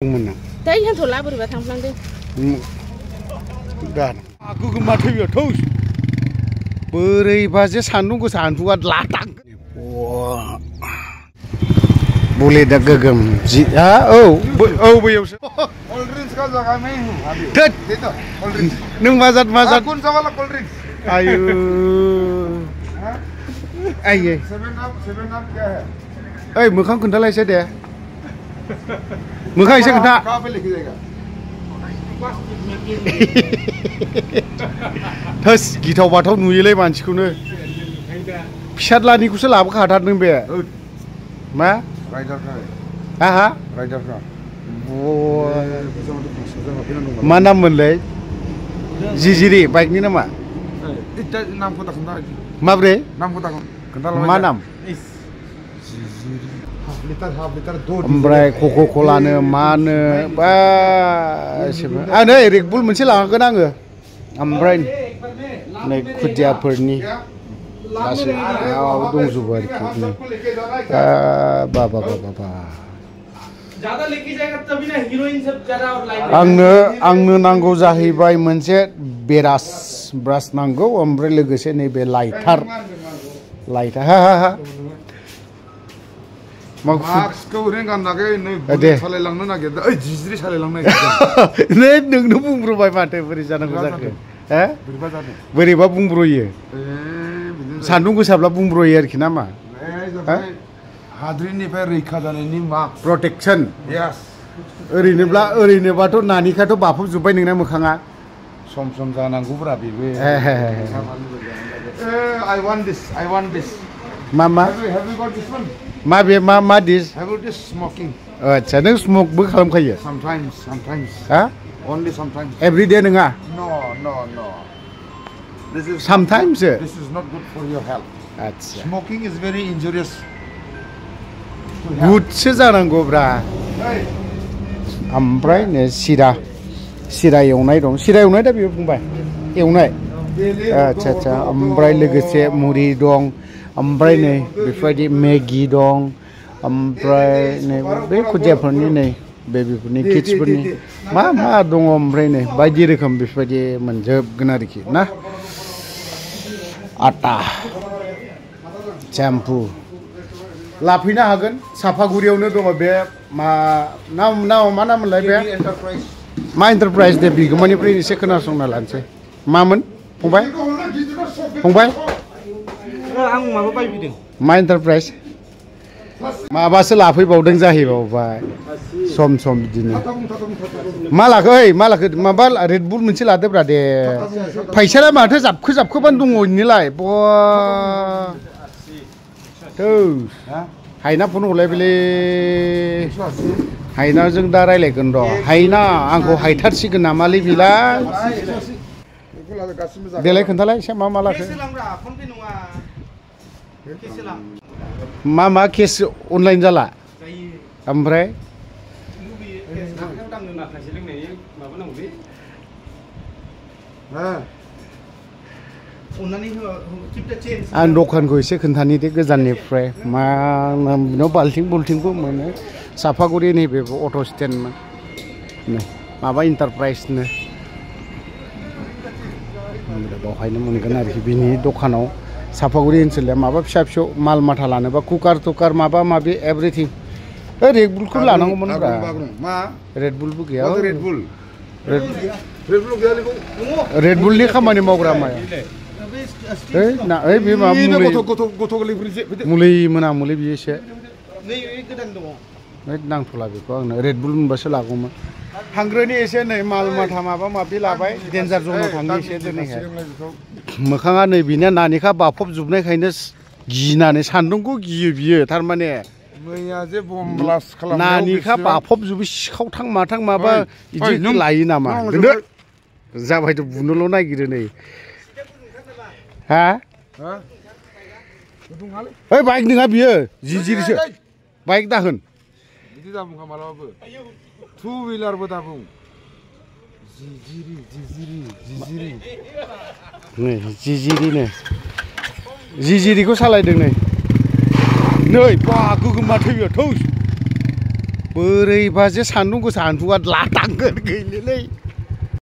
Đấy hắn thổ lá bưởi thằng Plang đi. Gan. Aku kemati ya terus. Beri bahasa sandung ku sanduan latang. Wah. Boleh dah gegam. Oh beliau. Coldrinks kan jaga main. Tet. Coldrinks. Nung mazat. Akun sama coldrinks. Ayo. Aye. 7 up क्या है? Eh, mukhang kunta lai saya dia. Mukhang saya kunta. कहाँ Pay लिखी जाएगा? Terus गिथाव बाथाव नुयोलै मानसिखौनो फिसादलानिखौसो लाबोखाथारदों बे मा राइडर का है आहा राइडर का मा नाम मोनलै जिजिरि बाइकनि नामा इतना नाम को तक ना माब्रै नाम को तक मा नाम हाफ लिटर 2 ओमफ्राय क'क'कलानो मानो बा नै रेडबुल मोनसे लांगोन आङो ओमफ्राय नै खुदियाफोरनि गासैयाव दंजोबो आरोखि आंनो नांगौ जाहैबाय मोनसे ब्रास नांगौ ओमफ्राय लोगोसे नैबे लाइटार हा मास्कखौ ओरैनो गाननानै नै सालायलांनो नागिरदों ओइ जिजिरि सालायलांनो नागिरदों नै नोंनो बुंब्रबाय माथो बोरै जानांगौ जाखो हो बोरैबा बुंब्रयो सान्दुं गोसाब्ला बुंब्रयो आरोखि ना मा हाद्रिनिफ्राय रैखा जानायनि मास्क प्रटेक्सन यस ओरैनोबाथ' नानिखाथ' बाफबजोब्बाय नोंना मोखाङा सम जानांगौब्रा बेबो I want this मा have you got this one मा दिस have you this smoking आच्छा नों स्मकबो खालामखायो sometimes हा only sometimes every day नङा no this is sometimes this is not good for your health आच्छा smoking is very injurious गुडसो जानांगौब्रा ओमफ्राय नै सिरा एवनाय दं सिरा एवनाय दा बेयो बुंबाय एवनाय आच्छा ओमफ्राय लोगोसे मुरि दं ओमफ्राय नै बेफोरबायदि मेगि दं ओमफ्राय नै बे खुदियाफोरनि नै बेबिफोरनि किड्सफोरनि मा दङ ओमफ्राय नै बायदि रोखोम बेफोरबायदि मोनजोबगोन आरोखि ना आटा सेम्पु लाफैनो हागोन साफागुरियावनो दङ बे मा नाममोनलाय बे मा एन्टारप्राइज दे बिगोमानिफ्राय एसे खोनासंना लानोसै मामोन फंबाय आं माबा बायफैदों मा एन्टारप्राइज माबासो लाफैबावदों जाहैबावबाय सम बिदिनो मा लाखो माबा रेडबुल मोनसे लादोब्रा दे फैसाया माथो जाबखोबानो दङ इनिलाय हायना फन हरलायबायलै हायनाजों दा रायलायगोन र' हायना आंखौ हायथारसिगोन नामालै बिलाय देलाय खोन्थालाय एसे मा लाखो मा केस अनलाइन जाला ओमफ्राय आं दखानखौ एसे खोन्थानि दे गोजाननिफ्राय मा बिनाव बाल्थिंबो मोनो साफागुरि नैबे अट' स्टेन्डमोन नै माबा इन्टारप्राइजनो बेवहायनो मोनगोन आरोखि बिनि दखानाव साफागुरि ओनसोलनिया माबा फिसा माल माथा लानोबा कुकार माबा माबि एभ्रिथिं रेडबुलखौ लानांगौमोन मा रेडबुलबो गैया रेडबुलनि खामानि मावग्रा माया बे मा मुलि बियो एसे नांथ'ला बेखौ आंनो रेडबुल मोनबासो लागौमोन हांग्रोनि एसे नै माल माथा माबा माबि लाबाय डेन्जार जनाव थांनो एसे दिनैहाय मोखाङा नै बिनिया नानिखा बाफबजोबनायखायनो गिनानै सान्दुंखौ गियो बियो थारमाने मैया जे बम ब्लास्ट खालामनायाव नानिखा बाफबजोबो सिखावथां माथां माबा बिदि लायो नामा जाबायथ' बुनोल' नागिरो नै हा ओइ बाइक नङा बियो जिजिरिसो बाइक दाहोन बिदि दाबुंखा मालाबाबो टु हुइलारबो दाबुं जिजिरिखौ सालायदों नै बा गोगोमा थैयो थौस बोरैबाजे सान्दुं गोसा हान्थुआ लादांगोन गैलेलै